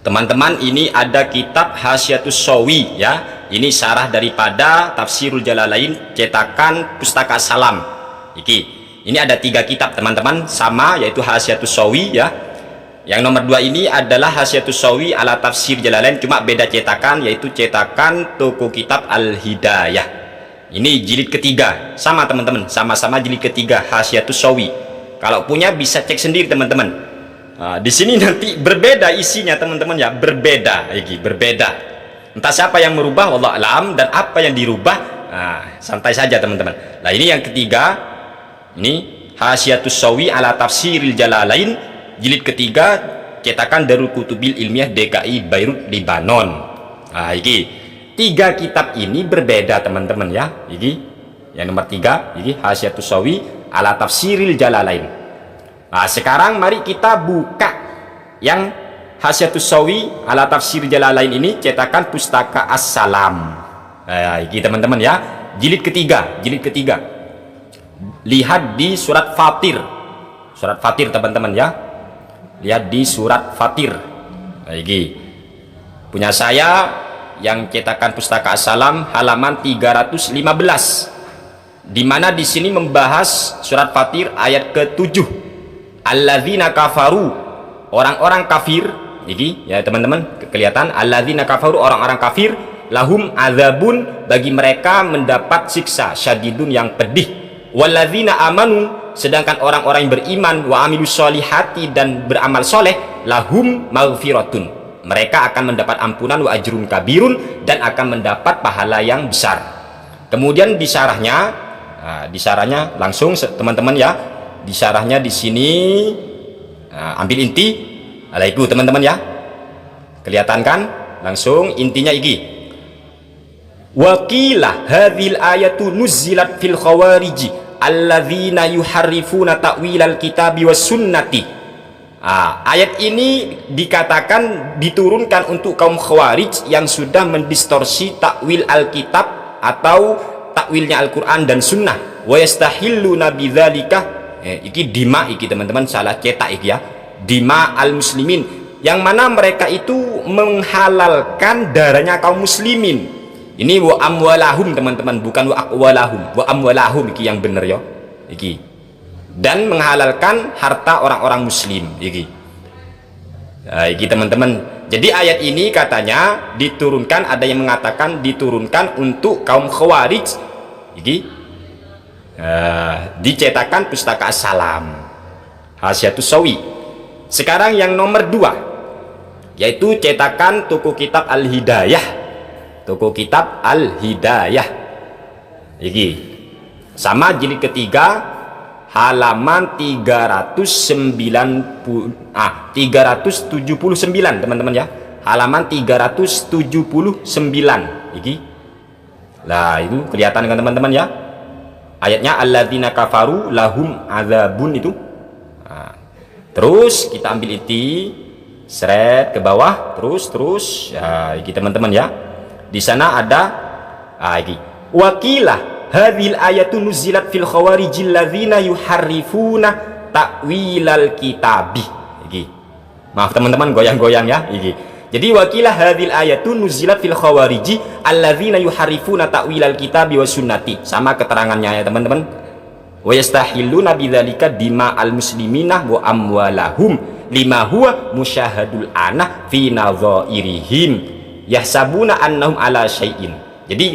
Teman-teman, ini ada kitab Hasyiatus Shawi ya. Ini syarah daripada Tafsirul Jalalain cetakan Pustaka Salam. Ini ada 3 kitab teman-teman sama, yaitu Hasyiatus Shawi ya. Yang nomor 2 ini adalah Hasyiatus Shawi ala Tafsir Jalalain, cuma beda cetakan, yaitu cetakan toko kitab Al-Hidayah. Ini jilid ketiga, sama teman-teman, sama-sama jilid ketiga Hasyiatus Shawi. Kalau punya bisa cek sendiri teman-teman. Nah, di sini nanti berbeda isinya teman-teman ya, berbeda. Entah siapa yang merubah, wallahu alam, dan apa yang dirubah. Nah, santai saja teman-teman. Nah, ini yang ketiga, ini Hasyiatus Shawi ala Tafsiril Jalalain, jilid ketiga, cetakan Darul Kutubil Ilmiah DKI Beirut, Libanon. Nah, ini 3 kitab ini berbeda teman-teman ya. Ini yang nomor 3, ini Hasyiatus Shawi ala Tafsiril Jalalain. Nah, sekarang mari kita buka yang Hasyiatus Shawi ala Tafsir Jalalain ini, cetakan Pustaka As-Salam. Nah, ini teman-teman ya, jilid ketiga. Lihat di surat Fatir teman-teman ya. Lihat di surat Fatir. Nah, ini punya saya yang cetakan Pustaka As-Salam halaman 315, di mana di sini membahas surat Fatir ayat ke-7. Alladzina kafaru, orang-orang kafir. Ini ya teman-teman, kelihatan alladzina kafaru, orang-orang kafir, lahum azabun, bagi mereka mendapat siksa syadidun yang pedih. Walladzina amanu, sedangkan orang-orang yang beriman, wa amilus solihati, dan beramal soleh, lahum maghfiratun, mereka akan mendapat ampunan, wa ajrun kabirun, dan akan mendapat pahala yang besar. Kemudian di syarahnya langsung teman-teman ya, di syarahnya di sini, ambil inti alaiku teman-teman ya, kelihatan kan langsung intinya iki. Waqilah hadhil ayatu nuzilat fil khawariji alladzina yuharrifuna ta'wilal kitabi was sunnati. Ayat ini dikatakan diturunkan untuk kaum khawarij yang sudah mendistorsi takwil Alkitab atau takwilnya Al-Quran dan Sunnah. Wa yastahilluna bidzalika, iki dima, iki teman-teman salah cetak iki ya, dima al muslimin, yang mana mereka itu menghalalkan darahnya kaum muslimin. Ini wa amwalahum teman-teman, bukan wa aqwalahum, wa amwalahum iki yang bener ya, iki, dan menghalalkan harta orang-orang muslim iki. Nah, iki teman-teman, jadi ayat ini katanya diturunkan, ada yang mengatakan diturunkan untuk kaum khawarij iki. Dicetakan Pustaka As-Salam Hasyiatus Shawi. Sekarang yang nomor 2, yaitu cetakan toko kitab Al-Hidayah. Ini sama jilid ketiga halaman 379 teman-teman ya, halaman 379 ini. Nah, itu kelihatan kan teman-teman ya, ayatnya alladzina kafaru lahum azabun itu. Terus kita ambil inti, seret ke bawah, terus ya, ini teman-teman ya, di sana ada ini waqilah hadhil ayatu nuzilat fil khawarijil ladzina yuharrifuna ta'wilal kitabi. Ini maaf teman-teman, goyang-goyang ya ini. Jadi waqilah hadhil ayatu nuzilat fil khawariji alladzina yuharrifuna ta'wilal kitabi was sunnati, sama keterangannya ya teman-teman. Wa yastahilluna bidzalika dima'al muslimina wa amwalahum lima huwa musyahadul ana fi nadhairihim yahsabuna annahum ala syai'in. Jadi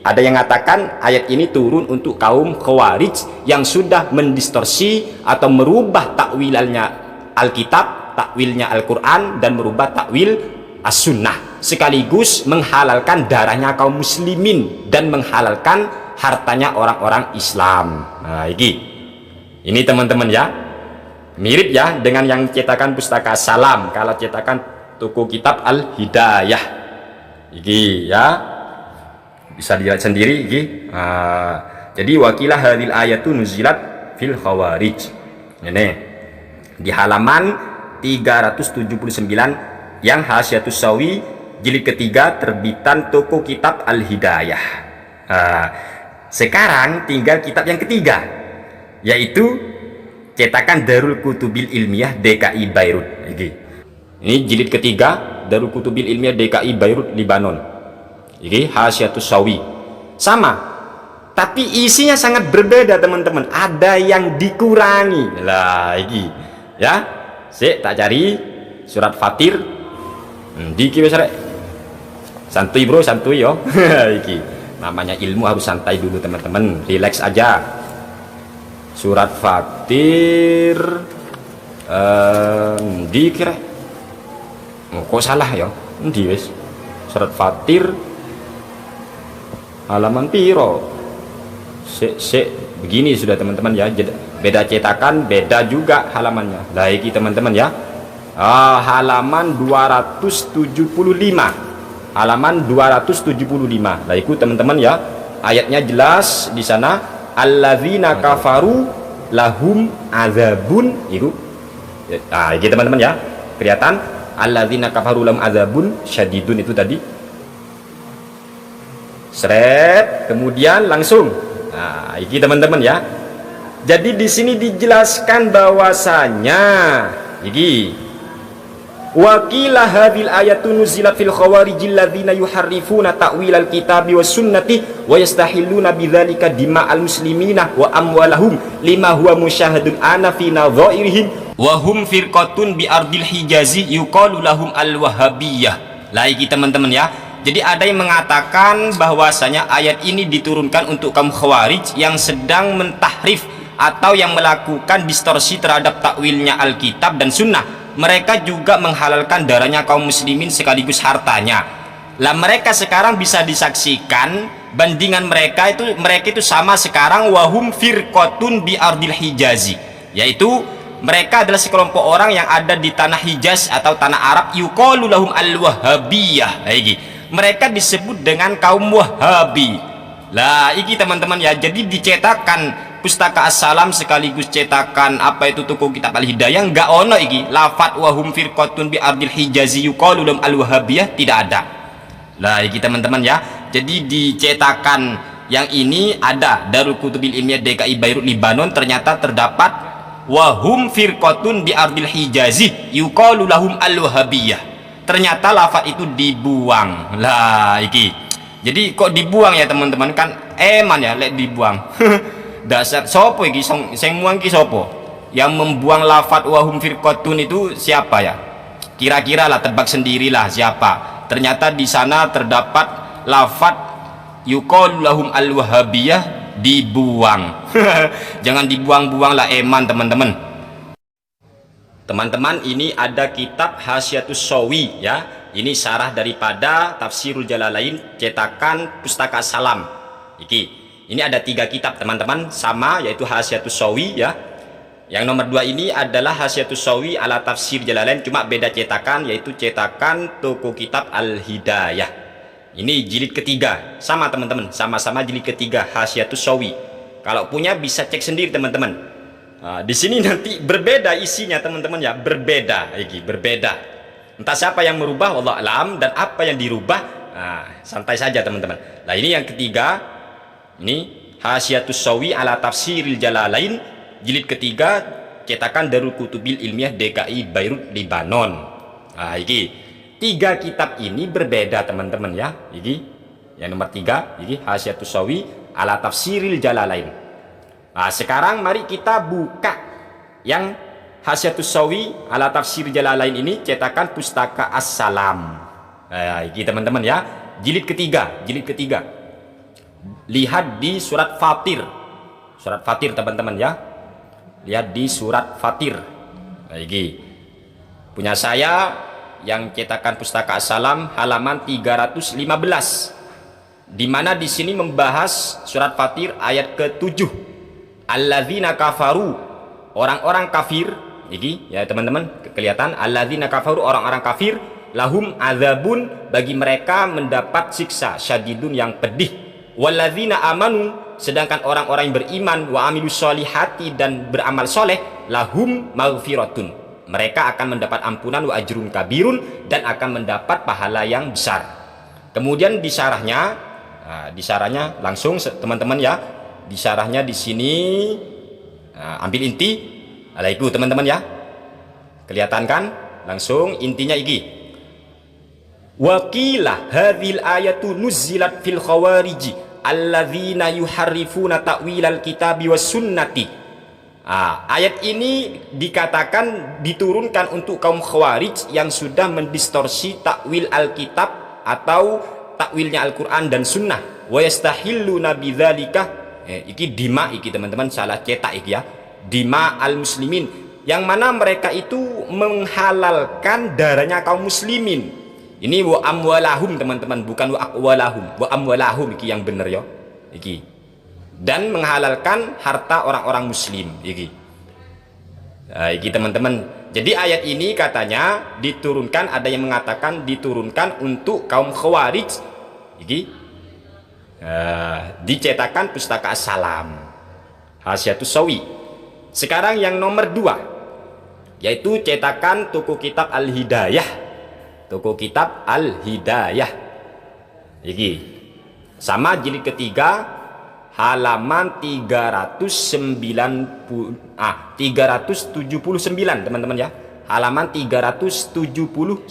ada yang mengatakan ayat ini turun untuk kaum khawarij yang sudah mendistorsi atau merubah takwilnya Alkitab, takwilnya Al-Quran, dan merubah takwil As-Sunnah, sekaligus menghalalkan darahnya kaum muslimin dan menghalalkan hartanya orang-orang Islam. Nah, ini teman-teman ya, mirip ya dengan yang cetakan Pustaka Salam. Kalau cetakan toko kitab Al-Hidayah ini ya, bisa dilihat sendiri ini. Jadi waqilah hadil ayatu nuzilat fil khawarij, ini di halaman 379 yang Hasyiatus Shawi jilid ketiga terbitan toko kitab Al-Hidayah. Sekarang tinggal kitab yang ketiga, yaitu cetakan Darul Kutubil Ilmiah DKI Beirut. Ini jilid ketiga Darul Kutubil Ilmiah DKI Beirut Libanon. Iki Hasyiatus Sawi. Sama, tapi isinya sangat berbeda teman-teman, ada yang dikurangi lah. Iki ya, tak cari surat Fatir diki wis rek. Santuy bro, santuy yo. Iki namanya ilmu harus santai dulu teman-teman, relax aja. Surat Fatir diki rek. Kok salah ya? Endi wis? Surat Fatir halaman piro? Begini sudah teman-teman ya, beda cetakan, beda juga halamannya. Lah iki teman-teman ya. Halaman 275. Halaman 275. Lah iku teman-teman ya. Ayatnya jelas di sana, alladzina kafaru lahum azabun iku. Nah, iki teman-teman ya. Kelihatan alladzina kafaru lahum azabun syadidun itu tadi. Seret, kemudian langsung. Nah, iki teman-teman ya. Jadi di sini dijelaskan bahwasanya iki wakila hadhil ayatun nuzilat fil khawarijil ladzina yuharrifuna ta'wilal kitabi was sunnati wa yastahilluna bidzalika dima'al muslimina wa amwalahum lima huwa musyahadun ana fi nadhairihim wa hum firqatun bi ardil hijazi yuqalu lahum al-wahabiyyah. Lah iki teman-teman ya. Jadi ada yang mengatakan bahwasanya ayat ini diturunkan untuk kaum khawarij yang sedang mentahrif atau yang melakukan distorsi terhadap takwilnya Alkitab dan Sunnah. Mereka juga menghalalkan darahnya kaum muslimin sekaligus hartanya. Lah mereka sekarang bisa disaksikan bandingan mereka itu sama sekarang wahum firqatun bi ardil hijazi, yaitu mereka adalah sekelompok orang yang ada di tanah Hijaz atau tanah Arab, yuqalu lahum al-wahabiyyah. Lagi mereka disebut dengan kaum Wahabi. Lah iki teman-teman ya, jadi dicetakkan Pustaka As-Salam sekaligus cetakan apa itu Tuku Kitab Al-Hidayah, enggak ono iki lafat wahum firqatun bi ardil hijazi yuqalu lahum al-wahabiyyah, tidak ada. Lah iki teman-teman ya, jadi dicetakan yang ini ada Darul Kutubil Ilmiah DKI Beirut Libanon, ternyata terdapat wahum firqatun bi ardil hijazi yuqalu lahum al-wahabiyyah. Ternyata lafaz itu dibuang. Lah iki. Jadi kok dibuang ya teman-teman, kan eman ya lek dibuang. Dasar sopo iki sing muang ki sopo? Yang membuang lafaz wahum firqatun itu siapa ya? Kira-kira lah, tebak sendirilah siapa. Ternyata di sana terdapat lafaz yuqalu lahum al-wahabiyyah, dibuang. Jangan dibuang-buang lah eman teman-teman. Teman-teman, ini ada kitab Hasyiatus Sawi ya. Ini syarah daripada Tafsirul Jalalain cetakan Pustaka Salam. Ini ada 3 kitab teman-teman sama, yaitu Hasyiatus Sawi ya. Yang nomor 2 ini adalah Hasyiatus Sawi ala Tafsir Jalalain, cuma beda cetakan, yaitu cetakan Toko Kitab Al-Hidayah. Ini jilid ketiga, sama teman-teman, sama-sama jilid ketiga Hasyiatus Sawi. Kalau punya bisa cek sendiri teman-teman. Nah, di sini nanti berbeda isinya teman-teman ya, berbeda. Entah siapa yang merubah, wallah alam, dan apa yang dirubah. Nah, santai saja teman-teman. Nah ini yang ketiga, ini Hasyiatus Sawi ala Tafsiril Jalalain, jilid ketiga, cetakan Darul Kutubil Ilmiah DKI Beirut Libanon. Nah ini 3 kitab ini berbeda teman-teman ya. Ini yang nomor 3, ini Hasyiatus Sawi ala Tafsiril Jalalain. Nah, sekarang mari kita buka yang Hasyiatus Sawi ala Tafsir Jalalain ini cetakan Pustaka As-Salam. Nah, ini teman-teman ya, jilid ketiga. Lihat di surat Fatir. Surat Fatir teman-teman ya. Lihat di surat Fatir. Nah, ini punya saya yang cetakan Pustaka As-Salam halaman 315. Di mana di sini membahas surat Fatir ayat ke-7. Alladzina kafaru, orang-orang kafir. Ini ya teman-teman, kelihatan alladzina kafaru, orang-orang kafir, lahum azabun, bagi mereka mendapat siksa syadidun yang pedih. Walladzina amanu, sedangkan orang-orang yang beriman, wa amilus solihati, dan beramal soleh, lahum maghfiratun, mereka akan mendapat ampunan, wa ajrun kabirun, dan akan mendapat pahala yang besar. Kemudian di syarahnya langsung teman-teman ya. Di syarahnya di sini, ambil inti, alaikum teman-teman ya, kelihatan kan? Langsung intinya iki. Wa qila hadhil ayatu nuzilat fil khawariji alladzina yuharrifuna ta'wilal kitabi was sunnati. Ayat ini dikatakan diturunkan untuk kaum khawarij yang sudah mendistorsi takwil Alkitab atau takwilnya Al-Quran dan Sunnah. Wa yastahilluna bidzalika, iki dima, iki teman-teman salah cetak iki ya, dima al muslimin, yang mana mereka itu menghalalkan darahnya kaum muslimin. Ini wa amwalahum teman-teman, bukan wa aqwalahum, wa amwalahum iki yang bener ya iki, dan menghalalkan harta orang-orang muslim iki. Iki teman-teman, jadi ayat ini katanya diturunkan, ada yang mengatakan diturunkan untuk kaum khawarij iki, dicetakan pustaka As-Salam Hasyiatus Sawi. Sekarang yang nomor 2 yaitu cetakan toko kitab Al-Hidayah, toko kitab Al-Hidayah iki sama jilid ketiga halaman 379 teman-teman ya, halaman 379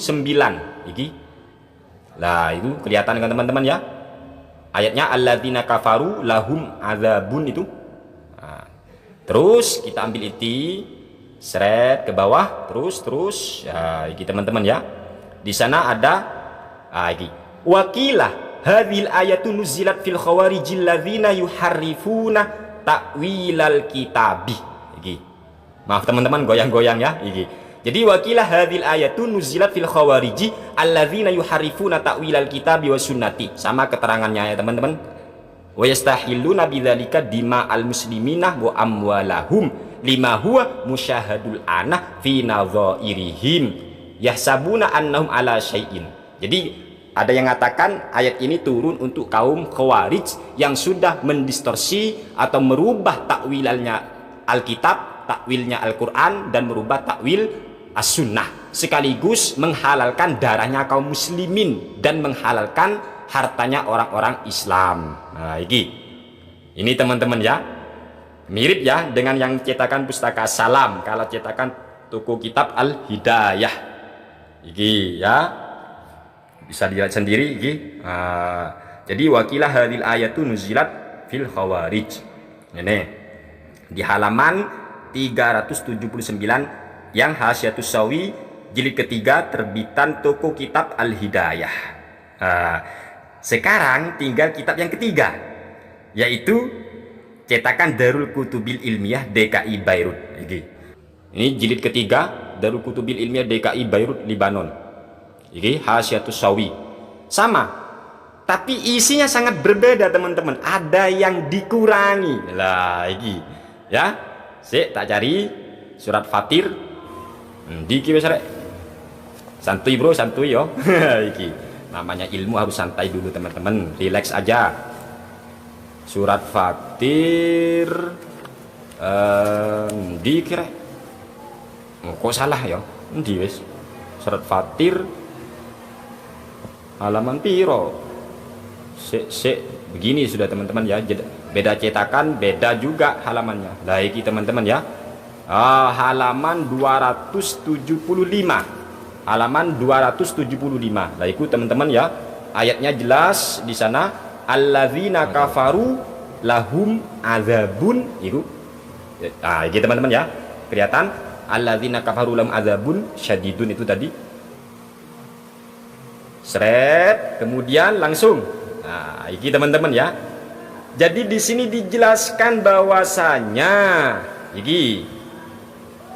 iki. Lah itu kelihatan kan teman-teman ya, ayatnya alladzina kafaru lahum adzabun itu. Terus kita ambil itu seret ke bawah, terus ya iki teman-teman ya, di sana ada iki wakilah hadhil ayatu nuzilat fil khawarijil ladzina yuharrifuna ta'wilal kitabi iki. Maaf teman-teman, goyang-goyang ya iki. Jadi wakilah hadhil ayatu nuzilat fil khawariji alladzina yuharrifuna ta'wilal kitabi was sunnati, sama keterangannya ya teman-teman. Wa yastahilluna bidzalika dima'al muslimina wa amwalahum lima huwa musyahadul ana fi nadhairihim yahsabuna annahum ala syai'in. Jadi ada yang mengatakan ayat ini turun untuk kaum khawarij yang sudah mendistorsi atau merubah takwilnya Alkitab, takwilnya Al-Quran, dan merubah takwil As-Sunnah, sekaligus menghalalkan darahnya kaum muslimin dan menghalalkan hartanya orang-orang Islam. Nah ini teman-teman ya, mirip ya dengan yang cetakan pustaka Salam kalau cetakan toko kitab Al-Hidayah iki ya, bisa dilihat sendiri iki. Jadi wakilah hadil ayatu nuzilat fil khawarij, ini di halaman 379 yang Hasyiatus Sawi jilid ketiga terbitan toko kitab Al-Hidayah. Sekarang tinggal kitab yang ketiga, yaitu cetakan Darul Kutubil Ilmiah DKI Beirut ini jilid ketiga Darul Kutubil Ilmiah DKI Beirut Libanon ini Hasyiatus Sawi, sama tapi isinya sangat berbeda teman-teman, ada yang dikurangi lah iki ya. Tak cari surat Fatir diki wis rek, santuy bro, santuy yo. Iki namanya ilmu harus santai dulu teman-teman, relax aja. Surat Fatir diki rek, kok salah ya endi wis surat Fatir halaman piro begini sudah teman-teman ya, beda cetakan, beda juga halamannya. Nah ini teman-teman ya, halaman 275, halaman 275. Nah itu teman-teman ya, ayatnya jelas di sana, alladzina kafaru lahum adzabun itu. Nah ini teman-teman ya, kelihatan alladzina kafaru lahum adzabun syadidun itu tadi. Seret, kemudian langsung. Nah, ini teman-teman ya. Jadi di sini dijelaskan bahwasanya iki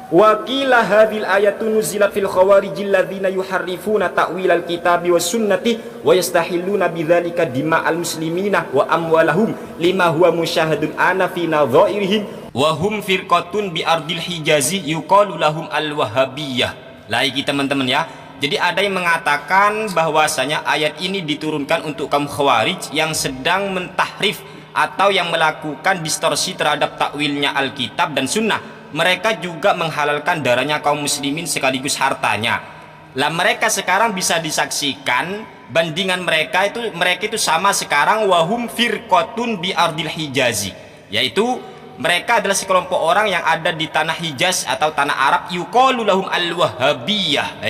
wakilah hadhil ayatu nuzilat fil khawarijil ladzina yuharrifuna ta'wilal kitabi was sunnati wa yastahilluna bidzalika dima'al muslimina wa amwalahum lima huwa musyahadun ana fi nadhairihim wa hum firqatun bi ardil hijazi yuqalu lahum al-wahhabiyah. Lah iki teman-teman ya. Jadi ada yang mengatakan bahwasanya ayat ini diturunkan untuk kaum khawarij yang sedang mentahrif atau yang melakukan distorsi terhadap takwilnya Alkitab dan Sunnah. Mereka juga menghalalkan darahnya kaum muslimin sekaligus hartanya. Lah mereka sekarang bisa disaksikan bandingan mereka itu sama sekarang, wahum firqatun bi ardil hijazi, yaitu mereka adalah sekelompok orang yang ada di tanah Hijaz atau tanah Arab, yuqalu lahum al-wahhabiyah.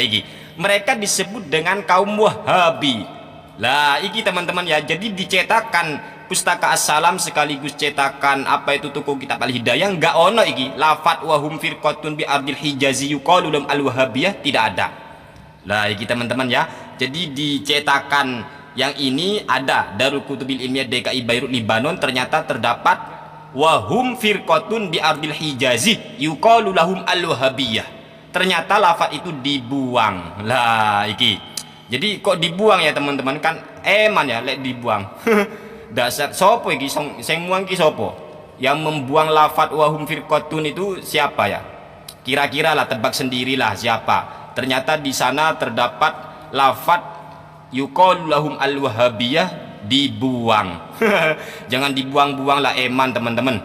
mereka disebut dengan kaum Wahabi. Lah iki teman-teman ya, jadi dicetakan Pustaka As-Salam sekaligus cetakan apa itu toko kitab Al-Hidayah enggak ono iki lafat wahum firqatun bi ardil hijazi yuqalu lahum al-wahabiyah, tidak ada. Lah iki teman-teman ya, jadi dicetakan yang ini ada Darul Kutubil Ilmiah DKI Beirut Libanon, ternyata terdapat wahum firqatun bi ardil hijazi yuqalu lahum al-wahabiyah. Ternyata lafat itu dibuang. Lah iki. Jadi kok dibuang ya teman-teman, kan eman ya lek dibuang. Dasar sopo iki sing muang ki sopo? Yang membuang lafat wahum firqatun itu siapa ya? Kira-kira lah, tebak sendirilah siapa. Ternyata di sana terdapat lafat yuqalu lahum al-wahabiyah dibuang. Jangan dibuang-buang lah eman teman-teman.